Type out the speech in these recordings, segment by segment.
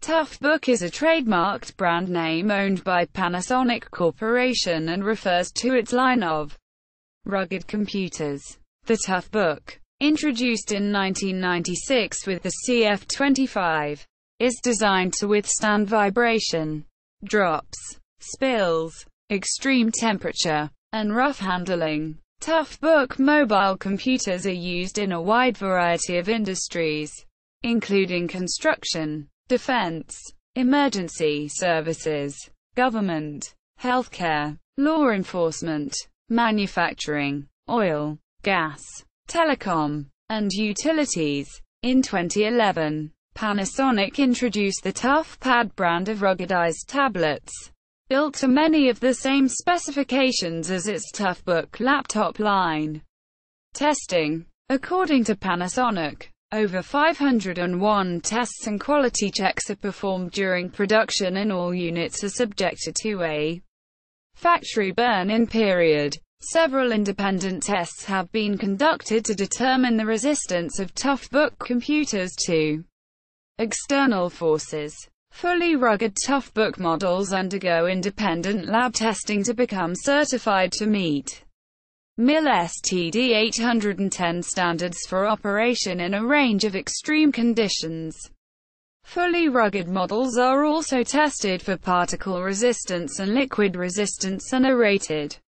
Toughbook is a trademarked brand name owned by Panasonic Corporation and refers to its line of rugged computers. The Toughbook, introduced in 1996 with the CF25, is designed to withstand vibration, drops, spills, extreme temperature, and rough handling. Toughbook mobile computers are used in a wide variety of industries, including construction, defense, emergency services, government, healthcare, law enforcement, manufacturing, oil, gas, telecom, and utilities. In 2011, Panasonic introduced the Toughpad brand of ruggedized tablets, built to many of the same specifications as its Toughbook laptop line. Testing. According to Panasonic, over 501 tests and quality checks are performed during production, and all units are subjected to a factory burn-in period. Several independent tests have been conducted to determine the resistance of Toughbook computers to external forces. Fully rugged Toughbook models undergo independent lab testing to become certified to meet MIL STD 810 standards for operation in a range of extreme conditions. Fully rugged models are also tested for particle resistance and liquid resistance and are rated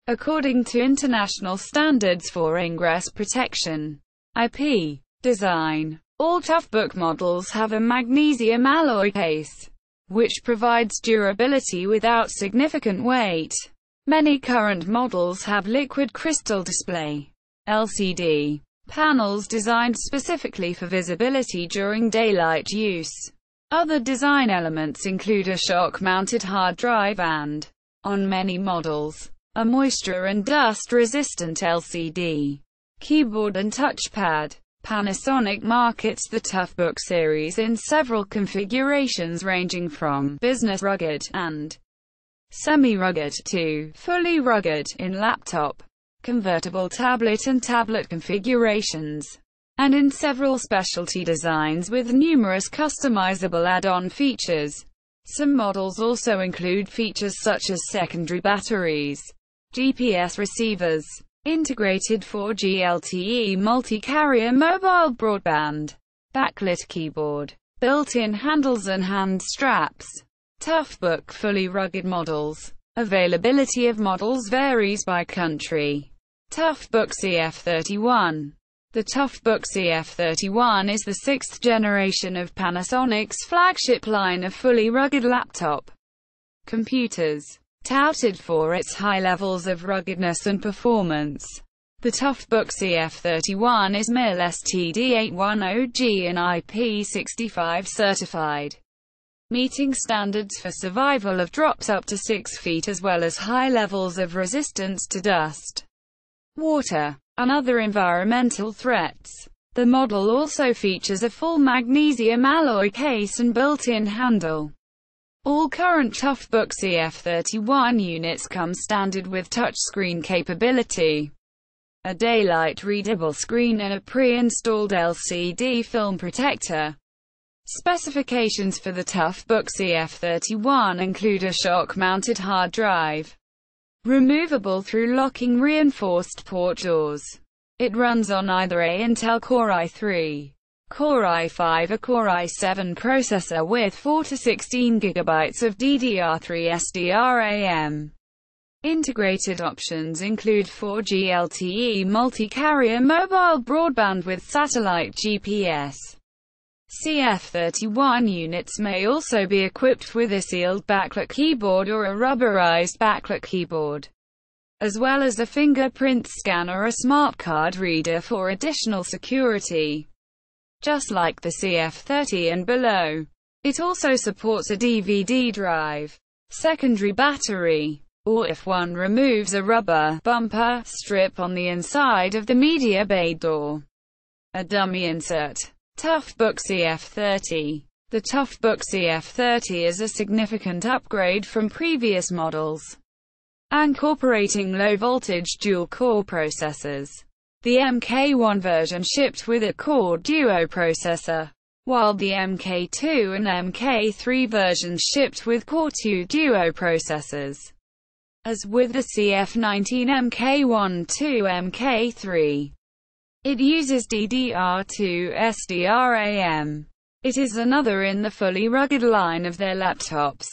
according to international standards for ingress protection. IP. Design. All Toughbook models have a magnesium alloy case, which provides durability without significant weight. Many current models have liquid crystal display (LCD) panels designed specifically for visibility during daylight use. Other design elements include a shock-mounted hard drive and, on many models, a moisture and dust-resistant LCD keyboard and touchpad. Panasonic markets the Toughbook series in several configurations ranging from business rugged and semi-rugged to fully rugged in laptop, convertible tablet and tablet configurations, and in several specialty designs with numerous customizable add-on features. Some models also include features such as secondary batteries, GPS receivers, integrated 4G LTE multi-carrier mobile broadband, backlit keyboard, built-in handles and hand straps. Toughbook fully rugged models. Availability of models varies by country. Toughbook CF31. The Toughbook CF31 is the sixth generation of Panasonic's flagship line of fully rugged laptop computers, touted for its high levels of ruggedness and performance. The Toughbook CF31 is MIL STD 810G and IP65 certified, meeting standards for survival of drops up to 6 feet as well as high levels of resistance to dust, water, and other environmental threats. The model also features a full magnesium alloy case and built-in handle. All current Toughbook CF31 units come standard with touchscreen capability, a daylight-readable screen and a pre-installed LCD film protector. Specifications for the Toughbook CF31 include a shock-mounted hard drive, removable through locking reinforced port doors. It runs on either a Intel Core i3, Core i5 or Core i7 processor with 4 to 16 GB of DDR3 SDRAM. Integrated options include 4G LTE multi-carrier mobile broadband with satellite GPS. CF31 units may also be equipped with a sealed backlit keyboard or a rubberized backlit keyboard, as well as a fingerprint scanner or a smart card reader for additional security. Just like the CF30 and below, it also supports a DVD drive, secondary battery, or if one removes a rubber bumper strip on the inside of the media bay door, a dummy insert. Toughbook CF30. The Toughbook CF30 is a significant upgrade from previous models, incorporating low-voltage dual-core processors. The MK1 version shipped with a Core Duo processor, while the MK2 and MK3 versions shipped with Core 2 Duo processors. As with the CF19 MK1 to MK3, it uses DDR2 SDRAM. It is another in the fully rugged line of their laptops.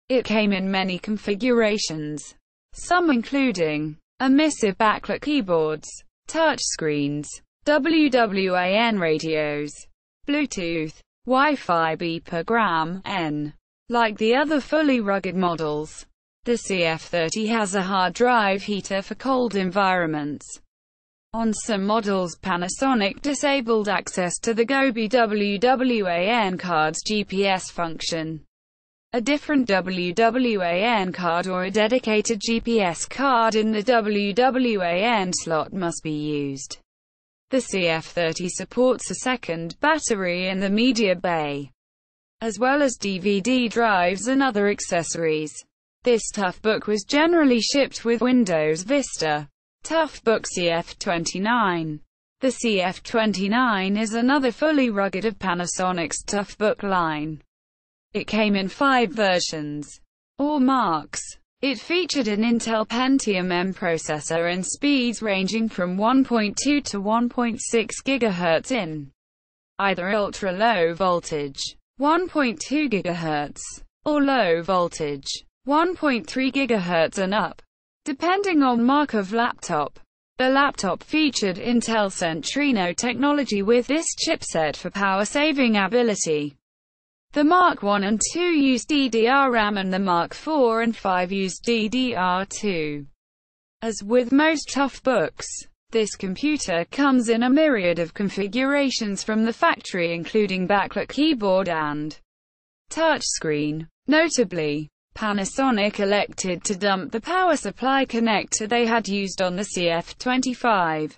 It came in many configurations, some including emissive backlit keyboards, touchscreens, WWAN radios, Bluetooth, Wi-Fi beeper N. Like the other fully rugged models, the CF30 has a hard drive heater for cold environments. On some models, Panasonic disabled access to the Gobi WWAN card's GPS function. A different WWAN card or a dedicated GPS card in the WWAN slot must be used. The CF30 supports a second battery in the media bay, as well as DVD drives and other accessories. This Toughbook was generally shipped with Windows Vista. Toughbook CF29. The CF29 is another fully rugged of Panasonic's Toughbook line. It came in 5 versions, or marks. It featured an Intel Pentium M processor and speeds ranging from 1.2 to 1.6 GHz in either ultra-low voltage, 1.2 GHz, or low voltage, 1.3 GHz and up, depending on mark of laptop. The laptop featured Intel Centrino technology with this chipset for power-saving ability. The Mark I and II used DDR-RAM and the Mark IV and V used DDR2. As with most Toughbooks, this computer comes in a myriad of configurations from the factory, including backlit keyboard and touchscreen. Notably, Panasonic elected to dump the power supply connector they had used on the CF25,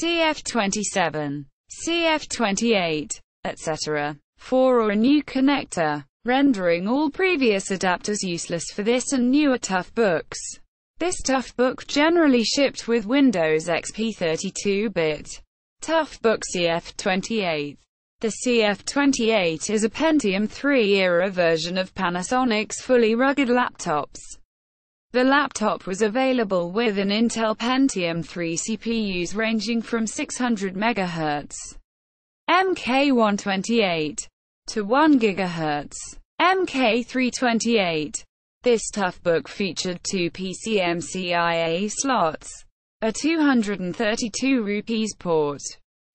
CF27, CF28, etc. for a new connector, rendering all previous adapters useless for this and newer Toughbooks. This Toughbook generally shipped with Windows XP 32-bit. Toughbook CF28. The CF28 is a Pentium 3-era version of Panasonic's fully rugged laptops. The laptop was available with an Intel Pentium 3 CPUs ranging from 600 MHz MK128 to 1 GHz MK328. This Toughbook featured 2 PCMCIA slots, a 232 rupees port,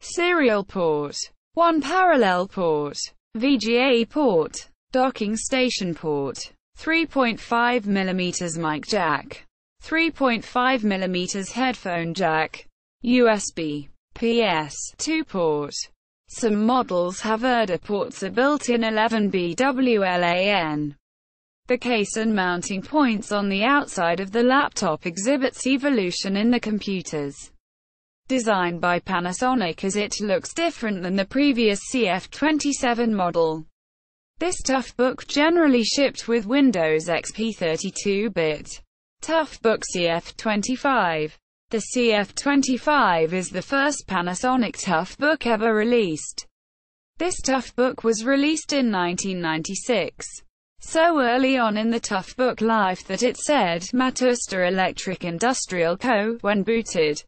serial port, 1 parallel port, VGA port, docking station port, 3.5mm mic jack, 3.5mm headphone jack, USB, PS2 port. Some models have ERDA ports, a built-in 11B WLAN. The case and mounting points on the outside of the laptop exhibits evolution in the computers. Designed by Panasonic, as it looks different than the previous CF27 model. This Toughbook generally shipped with Windows XP 32-bit. Toughbook CF25. The CF25 is the first Panasonic Toughbook ever released. This Toughbook was released in 1996. So early on in the Toughbook life that it said Matsushita Electric Industrial Co. when booted.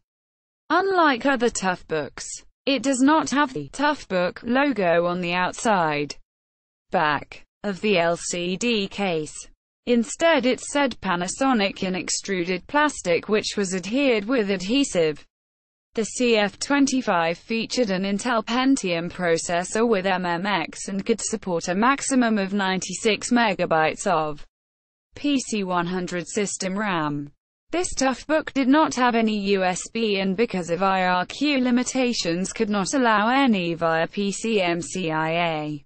Unlike other Toughbooks, it does not have the Toughbook logo on the outside back of the LCD case. Instead it said Panasonic in extruded plastic, which was adhered with adhesive. The CF25 featured an Intel Pentium processor with MMX and could support a maximum of 96 MB of PC100 system RAM. This Toughbook did not have any USB and because of IRQ limitations could not allow any via PCMCIA.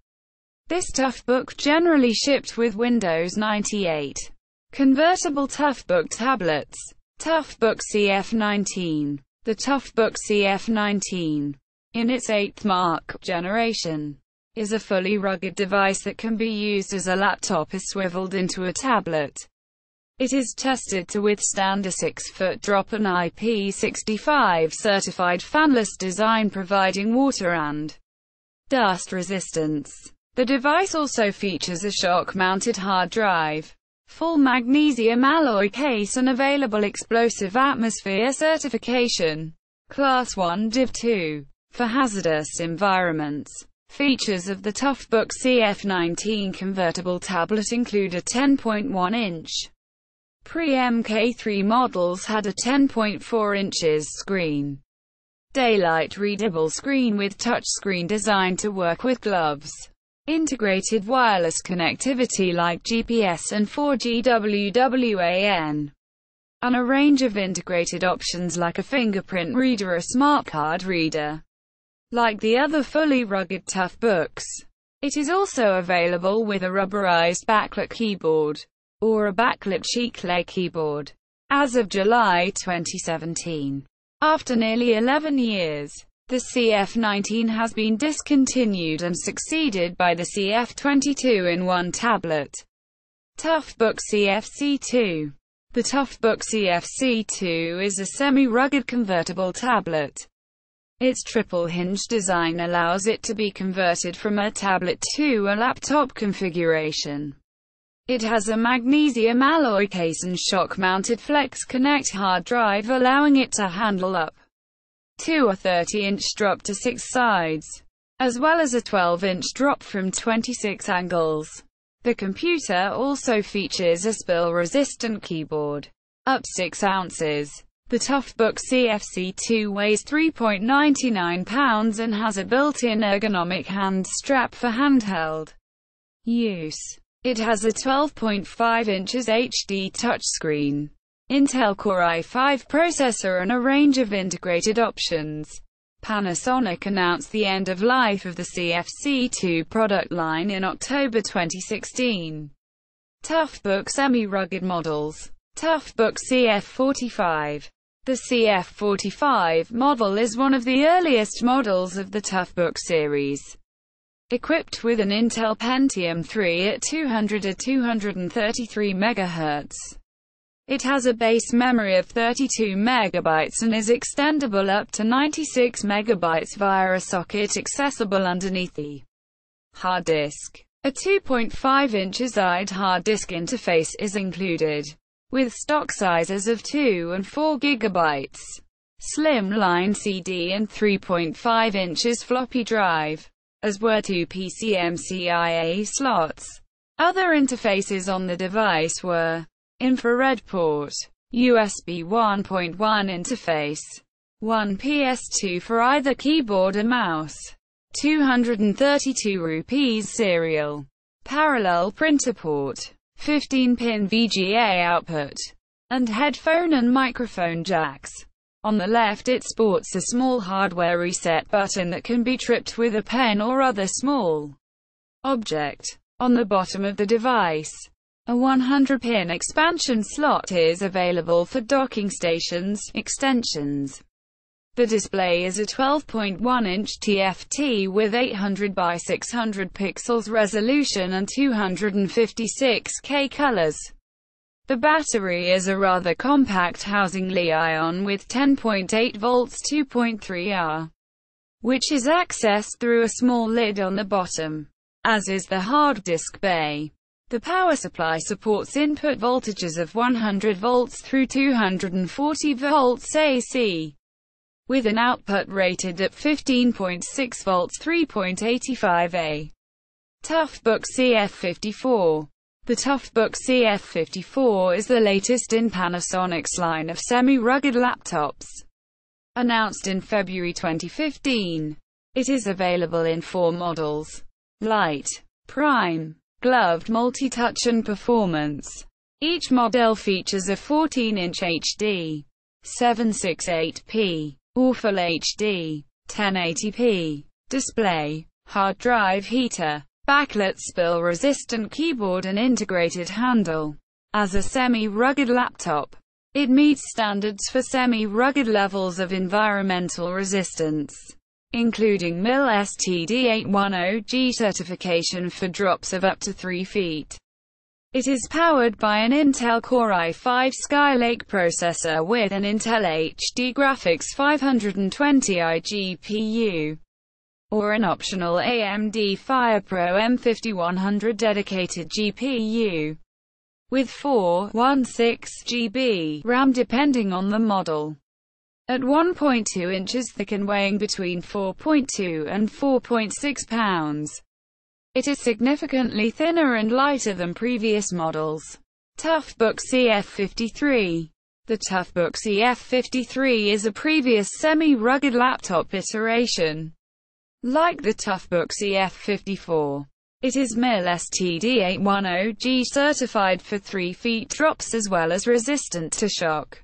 This Toughbook generally shipped with Windows 98. Convertible Toughbook tablets. Toughbook CF19. The Toughbook CF19, in its 8th mark generation, is a fully rugged device that can be used as a laptop is swiveled into a tablet. It is tested to withstand a 6-foot drop and IP65 certified fanless design, providing water and Dust resistance. The device also features a shock-mounted hard drive, full magnesium alloy case and available explosive atmosphere certification, Class 1 Div 2, for hazardous environments. Features of the Toughbook CF19 convertible tablet include a 10.1-inch. Pre-MK3 models had a 10.4 inches screen. Daylight readable screen with touchscreen designed to work with gloves. Integrated wireless connectivity like GPS and 4G WWAN. And a range of integrated options like a fingerprint reader or a smart card reader. Like the other fully rugged Toughbooks, it is also available with a rubberized backlit keyboard, or a backlit sheet clay keyboard. As of July 2017, after nearly 11 years, the CF19 has been discontinued and succeeded by the CF22 in one tablet. Toughbook CFC2. The Toughbook CFC2 is a semi-rugged convertible tablet. Its triple-hinge design allows it to be converted from a tablet to a laptop configuration. It has a magnesium alloy case and shock-mounted Flex Connect hard drive, allowing it to handle up to a 30-inch drop to 6 sides, as well as a 12-inch drop from 26 angles. The computer also features a spill-resistant keyboard, up 6 ounces. The Toughbook CFC2 weighs 3.99 pounds and has a built-in ergonomic hand strap for handheld use. It has a 12.5 inches HD touchscreen, Intel Core i5 processor and a range of integrated options. Panasonic announced the end of life of the CFC2 product line in October 2016. Toughbook semi-rugged models. Toughbook CF45. The CF45 model is one of the earliest models of the Toughbook series. Equipped with an Intel Pentium 3 at 200 to 233 MHz. It has a base memory of 32 MB and is extendable up to 96 MB via a socket accessible underneath the hard disk. A 2.5 inches wide hard disk interface is included, with stock sizes of 2 and 4 GB, slimline CD and 3.5 inches floppy drive, as were 2 PCMCIA slots. Other interfaces on the device were infrared port, USB 1.1 interface, 1 PS2 for either keyboard or mouse, 232 rupees serial, parallel printer port, 15-pin VGA output, and headphone and microphone jacks. On the left it sports a small hardware reset button that can be tripped with a pen or other small object. On the bottom of the device, a 100-pin expansion slot is available for docking stations, extensions. The display is a 12.1-inch TFT with 800 by 600 pixels resolution and 256K colors. The battery is a rather compact housing Li-ion with 10.8 volts 2.3 Ah, which is accessed through a small lid on the bottom, as is the hard disk bay. The power supply supports input voltages of 100 volts through 240 volts AC, with an output rated at 15.6 volts 3.85 A. Toughbook CF54. The Toughbook CF54 is the latest in Panasonic's line of semi-rugged laptops. Announced in February 2015, it is available in 4 models: Light, Prime, Gloved, Multi-Touch and Performance. Each model features a 14-inch HD, 768p, or Full HD, 1080p display, hard drive heater, backlit spill-resistant keyboard and integrated handle. As a semi-rugged laptop, it meets standards for semi-rugged levels of environmental resistance, including MIL STD810G certification for drops of up to 3 feet. It is powered by an Intel Core i5 Skylake processor with an Intel HD Graphics 520i GPU. or an optional AMD FirePro M5100 dedicated GPU, with 416 GB RAM depending on the model. At 1.2 inches thick and weighing between 4.2 and 4.6 pounds, it is significantly thinner and lighter than previous models. Toughbook CF53. The Toughbook CF53 is a previous semi-rugged laptop iteration. Like the Toughbook CF54, it is MIL STD810G certified for 3 feet drops as well as resistant to shock,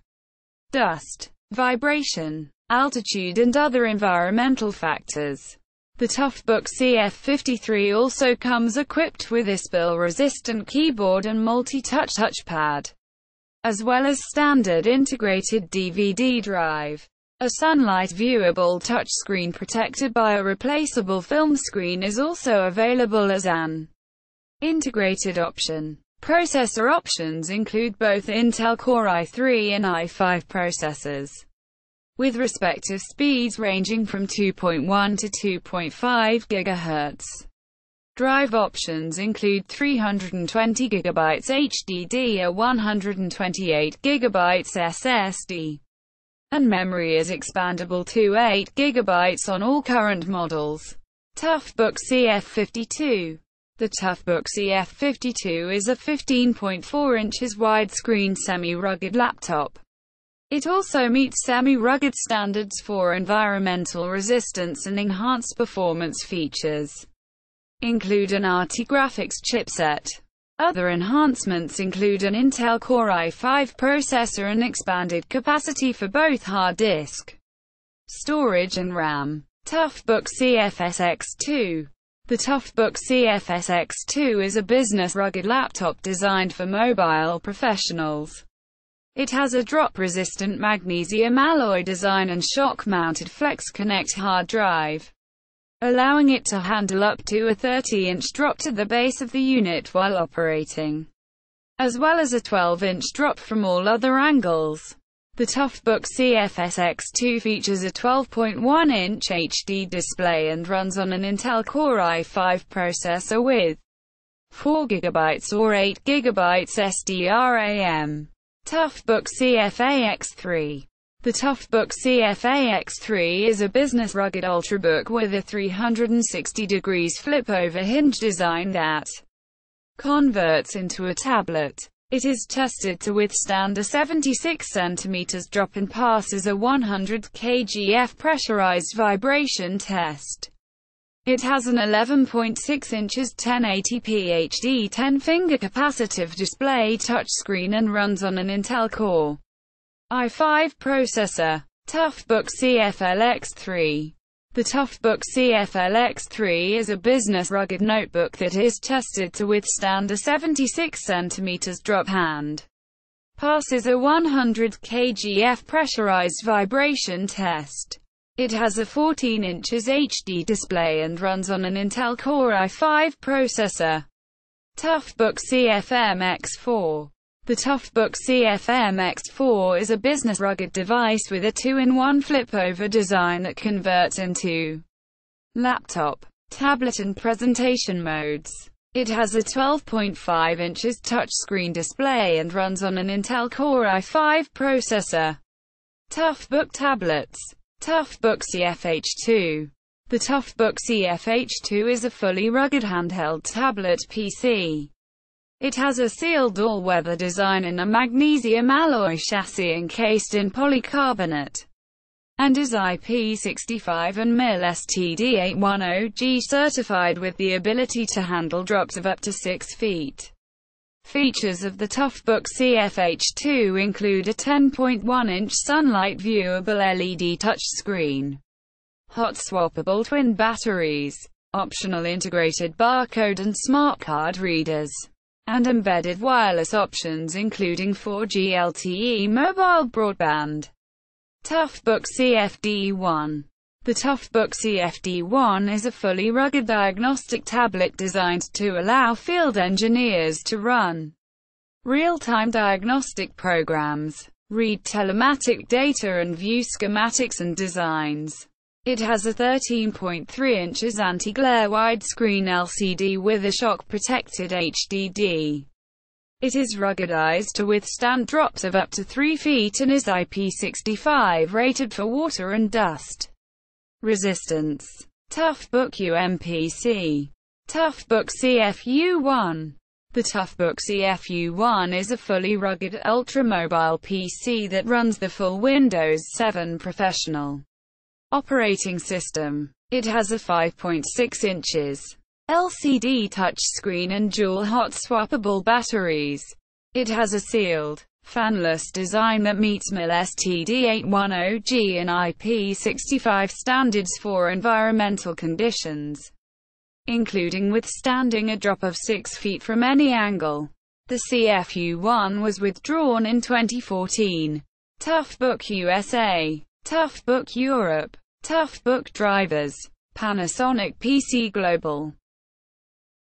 dust, vibration, altitude and other environmental factors. The Toughbook CF53 also comes equipped with a spill-resistant keyboard and multi-touch touchpad, as well as standard integrated DVD drive. A sunlight-viewable touchscreen protected by a replaceable film screen is also available as an integrated option. Processor options include both Intel Core i3 and i5 processors, with respective speeds ranging from 2.1 to 2.5 GHz. Drive options include 320 GB HDD, a 128 GB SSD, and memory is expandable to 8 GB on all current models. Toughbook CF52. The Toughbook CF52 is a 15.4 inches widescreen semi-rugged laptop. It also meets semi-rugged standards for environmental resistance and enhanced performance features, include an RT graphics chipset. Other enhancements include an Intel Core i5 processor and expanded capacity for both hard disk storage and RAM. Toughbook CFSX2. The Toughbook CFSX2 is a business rugged laptop designed for mobile professionals. It has a drop-resistant magnesium alloy design and shock-mounted Flex Connect hard drive, allowing it to handle up to a 30-inch drop to the base of the unit while operating, as well as a 12-inch drop from all other angles. The Toughbook CFSX2 features a 12.1-inch HD display and runs on an Intel Core i5 processor with 4 GB or 8 GB SDRAM. Toughbook CFAX3. The Toughbook CFAX3 is a business rugged ultrabook with a 360 degrees flip-over hinge design that converts into a tablet. It is tested to withstand a 76 cm drop and passes a 100 kgf pressurized vibration test. It has an 11.6 inches 1080p HD 10-finger capacitive display touchscreen and runs on an Intel Core i5 processor. Toughbook CFLX3. The Toughbook CFLX3 is a business rugged notebook that is tested to withstand a 76 cm drop and passes a 100 kgf pressurized vibration test. It has a 14 inches HD display and runs on an Intel Core i5 processor. Toughbook CFMX4. The Toughbook CFMX4 is a business rugged device with a 2-in-1 flip-over design that converts into laptop, tablet and presentation modes. It has a 12.5 inches touchscreen display and runs on an Intel Core i5 processor. Toughbook tablets. Toughbook CFH2. The Toughbook CFH2 is a fully rugged handheld tablet PC. It has a sealed all-weather design and a magnesium alloy chassis encased in polycarbonate, and is IP65 and MIL STD810G certified with the ability to handle drops of up to 6 feet. Features of the Toughbook CFH2 include a 10.1-inch sunlight viewable LED touchscreen, hot swappable twin batteries, optional integrated barcode and smart card readers, and embedded wireless options including 4G LTE mobile broadband. Toughbook CFD1. The Toughbook CFD1 is a fully rugged diagnostic tablet designed to allow field engineers to run real-time diagnostic programs, read telematic data and view schematics and designs. It has a 13.3 inches anti-glare widescreen LCD with a shock-protected HDD. It is ruggedized to withstand drops of up to 3 feet and is IP65 rated for water and dust resistance. Toughbook UMPC. Toughbook CFU1. The Toughbook CFU1 is a fully rugged, ultra-mobile PC that runs the full Windows 7 Professional operating system. It has a 5.6 inches LCD touchscreen and dual hot swappable batteries. It has a sealed, fanless design that meets MIL STD810G and IP65 standards for environmental conditions, including withstanding a drop of 6 feet from any angle. The CFU1 was withdrawn in 2014. Toughbook USA. Toughbook Europe. Toughbook drivers. Panasonic PC Global.